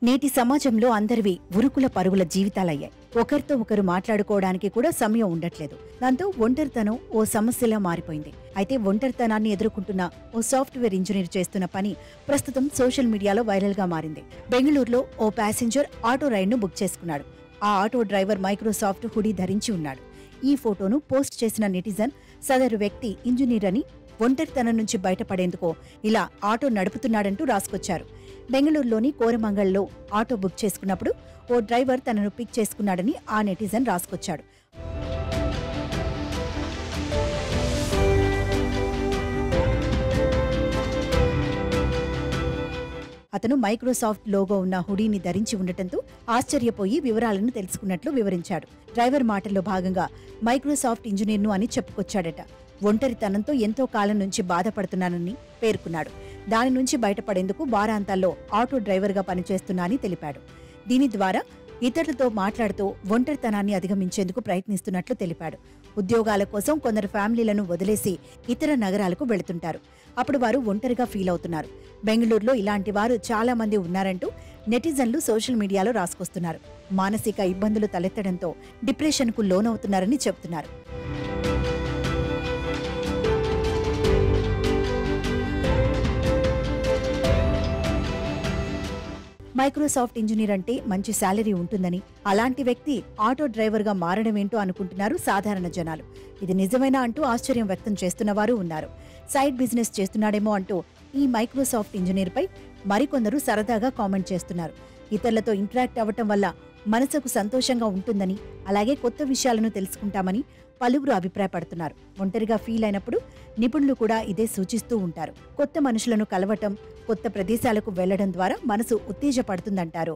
నేటి సమాజంలో అందరివి ఉరుకుల పరుగుల జీవితాలయ్యాయి. ఒకరితో ఒకరు మాట్లాడుకోవడానికి కూడా సమయం ఉండట్లేదు. దాంతో ఒంటరితనం ఓ సమస్యలా మారిపోయింది. అయితే ఒంటరితనాన్ని ఎదుర్కొంటున్న ఓ సాఫ్ట్వేర్ ఇంజనీర్ చేస్తున్న పని ప్రస్తుతం సోషల్ మీడియాలో వైరల్ గా మారింది. బెంగళూరులో ఓ ప్యాసింజర్ ఆటో రైడ్ను బుక్ చేసుకున్నాడు. ఆ ఆటో డ్రైవర్ మైక్రోసాఫ్ట్ హుడీ ధరించి ఉన్నాడు. ఈ ఫోటోను పోస్ట్ చేసిన నెటిజన్ సదరు వ్యక్తి ఇంజనీర్ అని, ఒంటరితనం నుంచి బయటపడేందుకు ఇలా ఆటో నడుపుతున్నాడంటూ రాసుకొచ్చారు. బెంగళూరులోని కోరమంగల్లో ఆటో బుక్ చేసుకున్నప్పుడు ఓ డ్రైవర్ తనను పిక్ చేసుకున్నాడని ఆ నెటిజన్ రాసుకొచ్చాడు. అతను మైక్రోసాఫ్ట్ లోగో ఉన్న హుడీని ధరించి ఉండటంతో ఆశ్చర్యపోయి వివరాలను తెలుసుకున్నట్లు వివరించాడు. డ్రైవర్ మాటల్లో భాగంగా మైక్రోసాఫ్ట్ ఇంజనీర్ను అని చెప్పుకొచ్చాడట. ఒంటరితనంతో ఎంతో కాలం నుంచి బాధపడుతున్నానని పేర్కొన్నాడు. దాని నుంచి బయటపడేందుకు వారాంతాల్లో ఆటో డ్రైవర్గా పనిచేస్తున్నా అని తెలిపాడు. దీని ద్వారా ఇతరులతో మాట్లాడుతూ ఒంటరితనాన్ని అధిగమించేందుకు ప్రయత్నిస్తున్నట్లు తెలిపాడు. ఉద్యోగాల కోసం కొందరు ఫ్యామిలీలను వదిలేసి ఇతర నగరాలకు వెళుతుంటారు. అప్పుడు వారు ఒంటరిగా ఫీల్ అవుతున్నారు. బెంగళూరులో ఇలాంటి వారు చాలా మంది ఉన్నారంటూ నెటిజన్లు సోషల్ మీడియాలో రాసుకొస్తున్నారు. మానసిక ఇబ్బందులు తలెత్తడంతో డిప్రెషన్కు లోనవుతున్నారని చెబుతున్నారు. మైక్రోసాఫ్ట్ ఇంజనీర్ అంటే మంచి శాలరీ ఉంటుందని, అలాంటి వ్యక్తి ఆటో డ్రైవర్గా మారడమేంటో అనుకుంటున్నారు సాధారణ జనాలు. ఇది నిజమేనా అంటూ ఆశ్చర్యం వ్యక్తం చేస్తున్నవారు ఉన్నారు. సైడ్ బిజినెస్ చేస్తున్నాడేమో అంటూ ఈ మైక్రోసాఫ్ట్ ఇంజనీర్పై మరికొందరు సరదాగా కామెంట్ చేస్తున్నారు. ఇతరులతో ఇంటరాక్ట్ అవ్వటం వల్ల మనసుకు సంతోషంగా ఉంటుందని, అలాగే కొత్త విషయాలను తెలుసుకుంటామని పలువురు అభిప్రాయపడుతున్నారు. ఒంటరిగా ఫీల్ అయినప్పుడు నిపుణులు కూడా ఇదే సూచిస్తూ ఉంటారు. కొత్త మనుషులను కలవటం, కొత్త ప్రదేశాలకు వెళ్లడం ద్వారా మనసు ఉత్తేజపడుతుందంటారు.